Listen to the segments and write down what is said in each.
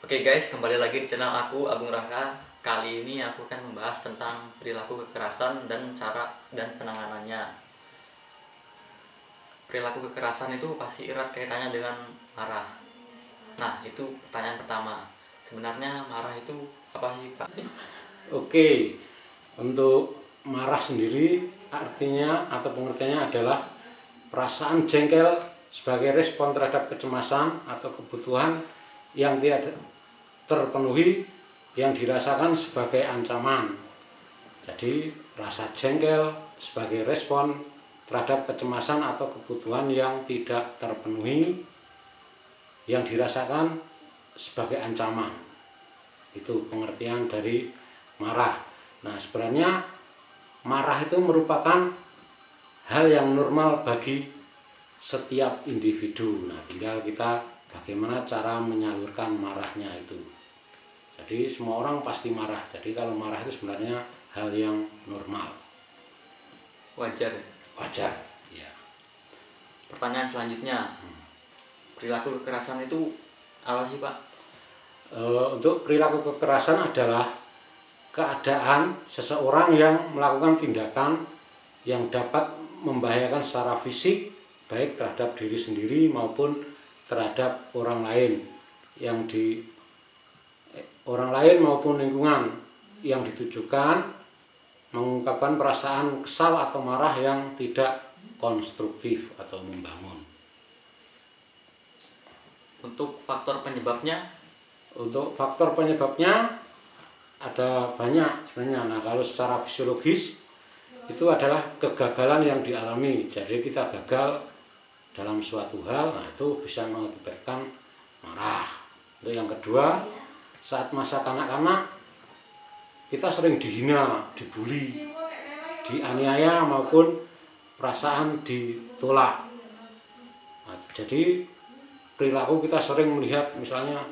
Oke guys, kembali lagi di channel aku, Agung Raka. Kali ini aku akan membahas tentang perilaku kekerasan dan cara dan penanganannya. Perilaku kekerasan itu pasti erat kaitannya dengan marah. Nah, itu pertanyaan pertama. Sebenarnya marah itu apa sih, Pak? Oke, untuk marah sendiri artinya atau pengertiannya adalah perasaan jengkel sebagai respon terhadap kecemasan atau kebutuhan yang tidak terpenuhi yang dirasakan sebagai ancaman. Jadi rasa jengkel sebagai respon terhadap kecemasan atau kebutuhan yang tidak terpenuhi yang dirasakan sebagai ancaman. Itu pengertian dari marah. Nah, sebenarnya marah itu merupakan hal yang normal bagi setiap individu. Nah, tinggal kita bagaimana cara menyalurkan marahnya itu. Jadi semua orang pasti marah. Jadi kalau marah itu sebenarnya hal yang normal. Wajar. Wajar. Ya. Pertanyaan selanjutnya, perilaku kekerasan itu apa sih, Pak? Untuk perilaku kekerasan adalah keadaan seseorang yang melakukan tindakan yang dapat membahayakan secara fisik baik terhadap diri sendiri maupun terhadap orang lain orang lain maupun lingkungan, yang ditujukan mengungkapkan perasaan kesal atau marah yang tidak konstruktif atau membangun. Untuk faktor penyebabnya? Untuk faktor penyebabnya ada banyak sebenarnya. Nah, kalau secara fisiologis itu adalah kegagalan yang dialami. Jadi kita gagal dalam suatu hal, nah itu bisa mengakibatkan marah. Untuk yang kedua, saat masa kanak-kanak kita sering dihina, dibully, dianiaya maupun perasaan ditolak. Nah, jadi perilaku kita sering melihat misalnya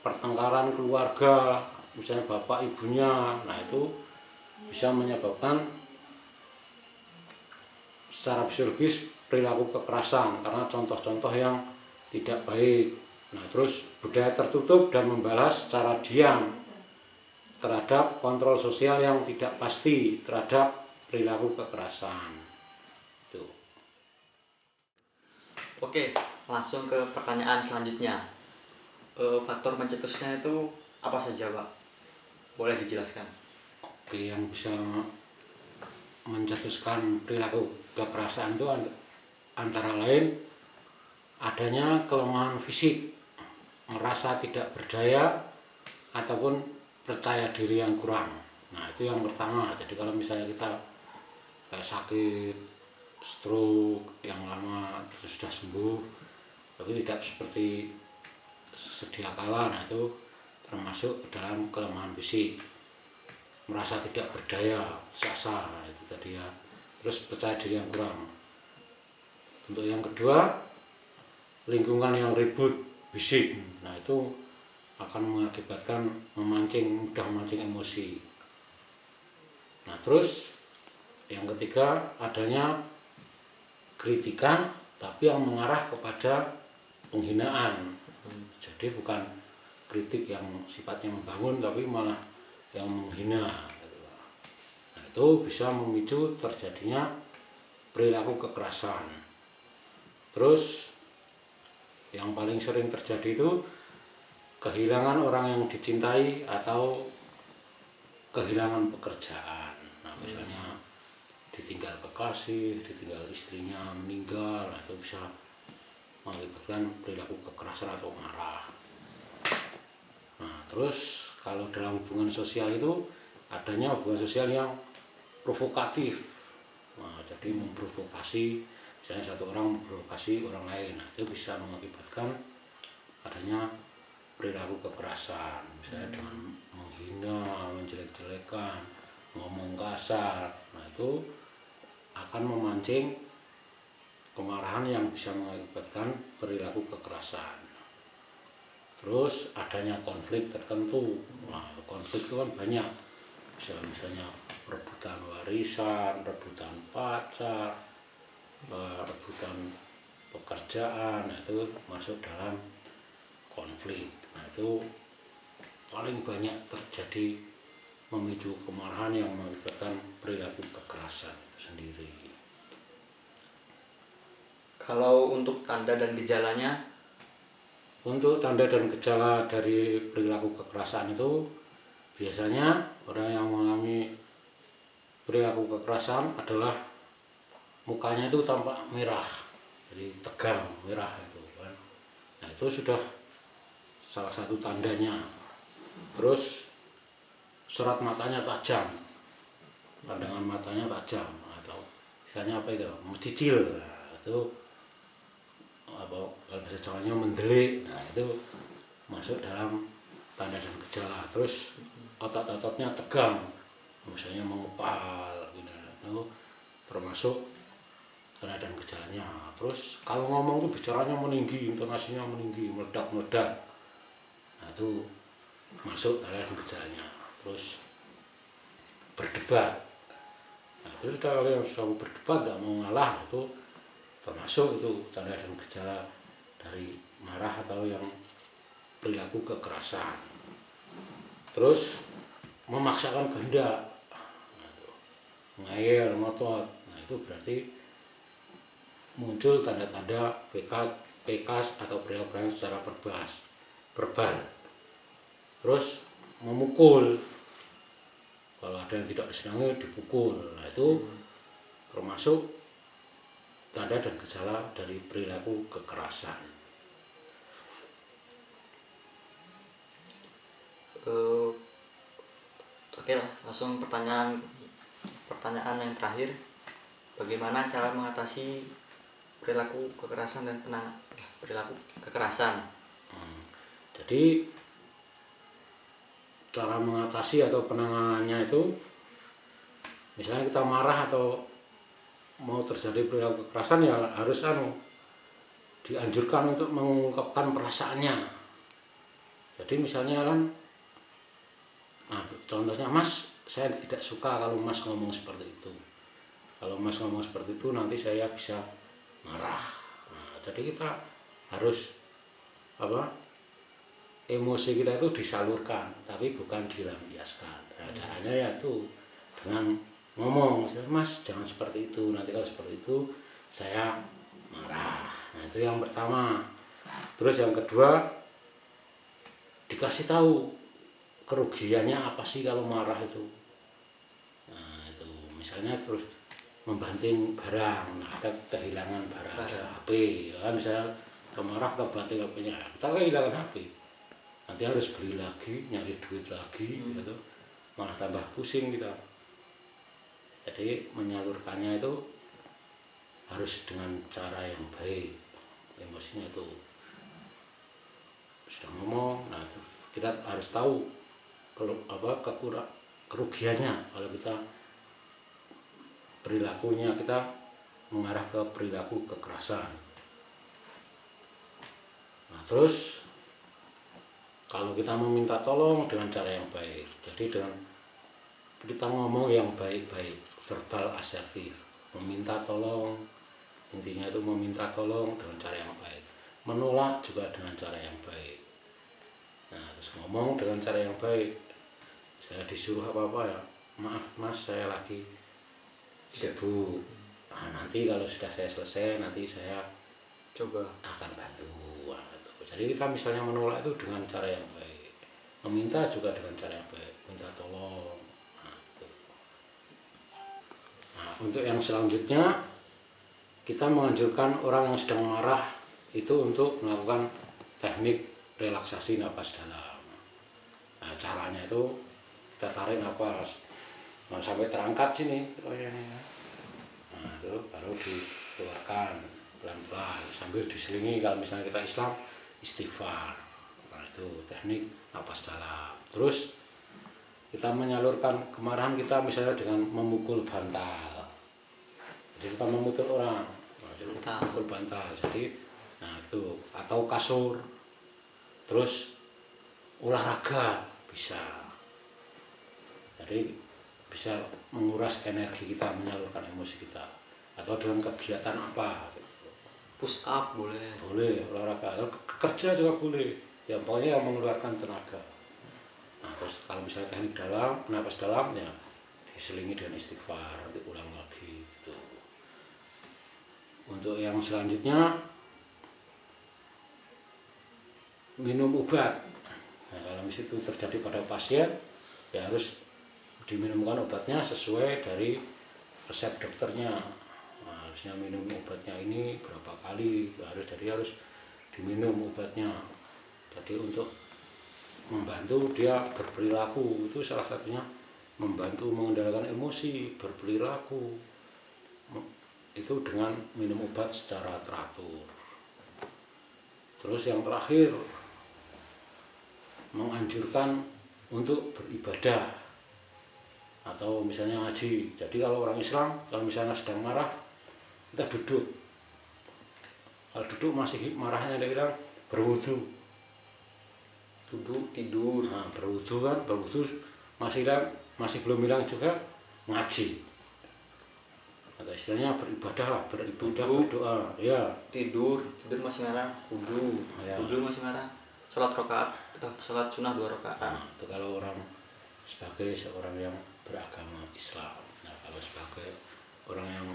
pertengkaran keluarga, misalnya bapak ibunya, nah itu bisa menyebabkan secara fisiologis perilaku kekerasan karena contoh-contoh yang tidak baik. Nah, terus budaya tertutup dan membalas secara diam terhadap kontrol sosial yang tidak pasti terhadap perilaku kekerasan. Itu. Oke, langsung ke pertanyaan selanjutnya. Faktor pencetusnya itu apa saja, Pak? Boleh dijelaskan? Oke, yang bisa mencetuskan perilaku kekerasan itu antara lain adanya kelemahan fisik, merasa tidak berdaya, ataupun percaya diri yang kurang. Nah, itu yang pertama. Jadi kalau misalnya kita kayak sakit stroke yang lama terus sudah sembuh tapi tidak seperti sedia kala, nah itu termasuk dalam kelemahan fisik. Merasa tidak berdaya, sasa, nah itu tadi ya. Terus percaya diri yang kurang. Untuk yang kedua, lingkungan yang ribut, bisik, nah itu akan mengakibatkan mudah memancing emosi. Nah, terus yang ketiga, adanya kritikan tapi yang mengarah kepada penghinaan. Jadi bukan kritik yang sifatnya membangun tapi malah yang menghina. Nah, itu bisa memicu terjadinya perilaku kekerasan. Terus yang paling sering terjadi itu kehilangan orang yang dicintai atau kehilangan pekerjaan. Nah, misalnya ditinggal kekasih, ditinggal istrinya meninggal, itu bisa mengakibatkan perilaku kekerasan atau marah. Nah, terus kalau dalam hubungan sosial itu adanya hubungan sosial yang provokatif. Nah, jadi memprovokasi, misalnya satu orang memprovokasi orang lain, nah, itu bisa mengakibatkan adanya perilaku kekerasan, misalnya dengan menghina, menjelek-jelekan, ngomong kasar. Nah, itu akan memancing kemarahan yang bisa mengakibatkan perilaku kekerasan. Terus adanya konflik tertentu. Nah, konflik itu kan banyak. Misalnya rebutan warisan, rebutan pacar, rebutan pekerjaan, nah, itu masuk dalam konflik. Nah, itu paling banyak terjadi memicu kemarahan yang mengakibatkan perilaku kekerasan itu sendiri. Kalau untuk tanda dan gejalanya, Untuk tanda dan gejala dari perilaku kekerasan itu biasanya orang yang mengalami perilaku kekerasan adalah mukanya itu tampak merah, jadi tegang, merah itu kan. Nah itu sudah salah satu tandanya. Terus sorot matanya tajam, pandangan matanya tajam, atau istilahnya apa itu, mencicil. Nah, itu apa kalau bahasa Jawanya mendelik. Nah itu masuk dalam tanda dan gejala. Terus otot-ototnya tegang, misalnya mengepal gitu. Itu termasuk tanda dan gejalanya. Terus kalau ngomong tuh bicaranya meninggi, intonasinya meninggi, meledak-meledak. Nah itu masuk tanda dan gejalanya. Terus berdebat. Nah itu sudah, kalau yang sudah berdebat nggak mau ngalah, itu termasuk itu tanda dan gejala dari marah atau yang perilaku kekerasan. Terus memaksakan kehendak, ngeyel, ngotot. Nah itu berarti muncul tanda-tanda PKS atau perilaku kekerasan secara verbal. Terus memukul, kalau ada yang tidak disenangi dipukul. Nah itu termasuk tanda dan gejala dari perilaku kekerasan. Oke lah, langsung pertanyaan yang terakhir. Bagaimana cara mengatasi perilaku kekerasan dan perilaku kekerasan? Jadi cara mengatasi atau penanganannya itu, misalnya kita marah atau mau terjadi perilaku kekerasan, ya harus dianjurkan untuk mengungkapkan perasaannya. Jadi misalnya kan, nah contohnya, Mas, saya tidak suka kalau Mas ngomong seperti itu. Kalau Mas ngomong seperti itu nanti saya bisa marah. Nah, jadi kita harus emosi kita itu disalurkan, tapi bukan dilampiaskan. Nah, caranya ya tuh dengan ngomong, Mas jangan seperti itu, nanti kalau seperti itu saya marah. Nah itu yang pertama. Terus yang kedua, dikasih tahu kerugiannya apa sih kalau marah itu. Nah itu misalnya terus membanting barang, nah ada kehilangan barang, misalnya HP, kan misalnya kita marah kita banting HP-nya, kita kehilangan HP, nanti harus beli lagi, nyari duit lagi, gitu, malah tambah pusing kita. Jadi menyalurkannya itu harus dengan cara yang baik. Emosinya itu sudah ngomong, nah kita harus tahu kerugiannya kalau kita perilakunya kita mengarah ke perilaku kekerasan. Nah terus kalau kita meminta tolong dengan cara yang baik, jadi dengan kita ngomong yang baik-baik, verbal asertif, meminta tolong, intinya itu meminta tolong dengan cara yang baik, menolak juga dengan cara yang baik. Nah terus ngomong dengan cara yang baik, saya disuruh apa-apa ya, maaf Mas saya lagi sibuk, nah, nanti kalau sudah saya selesai nanti saya Coba akan bantu. Nah, jadi kita misalnya menolak itu dengan cara yang baik, meminta juga dengan cara yang baik, minta tolong. Nah, untuk yang selanjutnya kita menganjurkan orang yang sedang marah itu untuk melakukan teknik relaksasi napas dalam. Nah, caranya itu kita tarik napas, nah, sampai terangkat sini, nah itu baru dikeluarkan pelan-pelan sambil diselingi, kalau misalnya kita Islam istighfar. Nah itu teknik napas dalam. Terus kita menyalurkan kemarahan kita misalnya dengan memukul bantal. Jadi kita memukul orang, memukul bantal. Jadi, nah itu, atau kasur. Terus olahraga bisa. Jadi bisa menguras energi kita, menyalurkan emosi kita. Atau dengan kegiatan apa? push up boleh. Boleh olahraga, kerja juga boleh. Ya pokoknya yang mengeluarkan tenaga. terus kalau misalnya teknik dalam, napas dalam ya diselingi dengan istighfar, nanti ulang lagi gitu. Untuk yang selanjutnya minum obat. Nah, kalau misalnya itu terjadi pada pasien ya harus diminumkan obatnya sesuai dari resep dokternya. Nah, harusnya minum obatnya ini berapa kali, harus diminum obatnya. Jadi untuk membantu dia berperilaku, itu salah satunya membantu mengendalikan emosi, berperilaku itu dengan minum obat secara teratur. Terus yang terakhir, menganjurkan untuk beribadah atau misalnya ngaji. Jadi kalau orang Islam, kalau misalnya sedang marah, kita duduk. Kalau duduk masih marahnya, dia bilang berwudu. Duduk tidur, nah, berwudu kan, berwudu masih belum bilang juga ngaji. Atau istilahnya beribadah lah, beribadah, berdoa. Ya. Tidur masih marah. Wudu, ya. Wudu masih marah. Sholat rakaat, sholat sunnah 2 rakaat. Nah, itu kalau orang sebagai seorang yang beragama Islam. Nah, kalau sebagai orang yang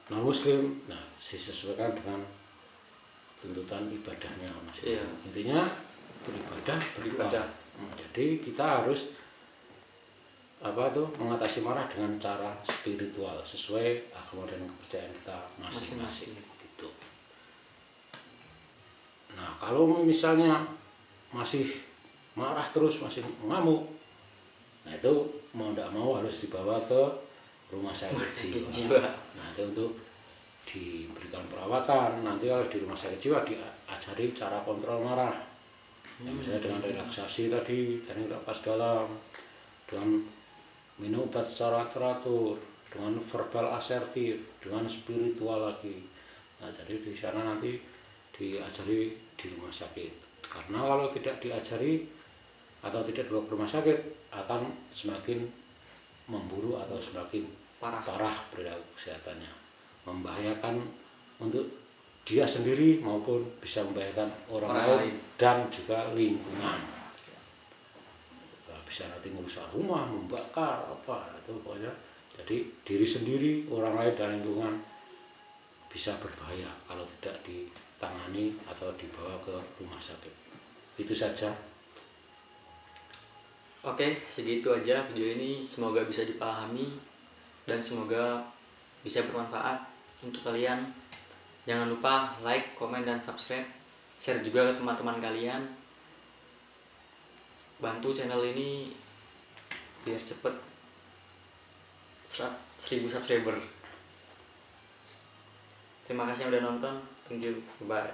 non Muslim, nah disesuaikan dengan tuntutan ibadahnya masing-masing. Iya. Intinya beribadah. Jadi kita harus mengatasi marah dengan cara spiritual sesuai agama dan kepercayaan kita masing-masing. Gitu. Nah, kalau misalnya masih marah terus, masih ngamuk, nah itu mau tidak mau harus dibawa ke rumah sakit jiwa. Nah, itu untuk diberikan perawatan. Nanti kalau di rumah sakit jiwa diajari cara kontrol marah. Ya, misalnya dengan relaksasi tadi, teknik napas dalam, dengan minum obat secara teratur, dengan verbal asertif, dengan spiritual lagi. Nah, jadi di sana nanti diajari di rumah sakit. Karena kalau tidak diajari atau tidak dibawa ke rumah sakit akan semakin memburuk atau semakin parah perilaku kesehatannya, membahayakan untuk dia sendiri maupun bisa membahayakan orang lain dan juga lingkungan. Bisa nanti merusak rumah, membakar apa itu pokoknya. Jadi diri sendiri, orang lain dan lingkungan bisa berbahaya kalau tidak ditangani atau dibawa ke rumah sakit. Itu saja. Oke, segitu aja video ini. Semoga bisa dipahami dan semoga bisa bermanfaat untuk kalian. Jangan lupa like, komen, dan subscribe. Share juga ke teman-teman kalian. Bantu channel ini biar cepet 1000 subscriber. Terima kasih yang udah nonton. Thank you. Bye.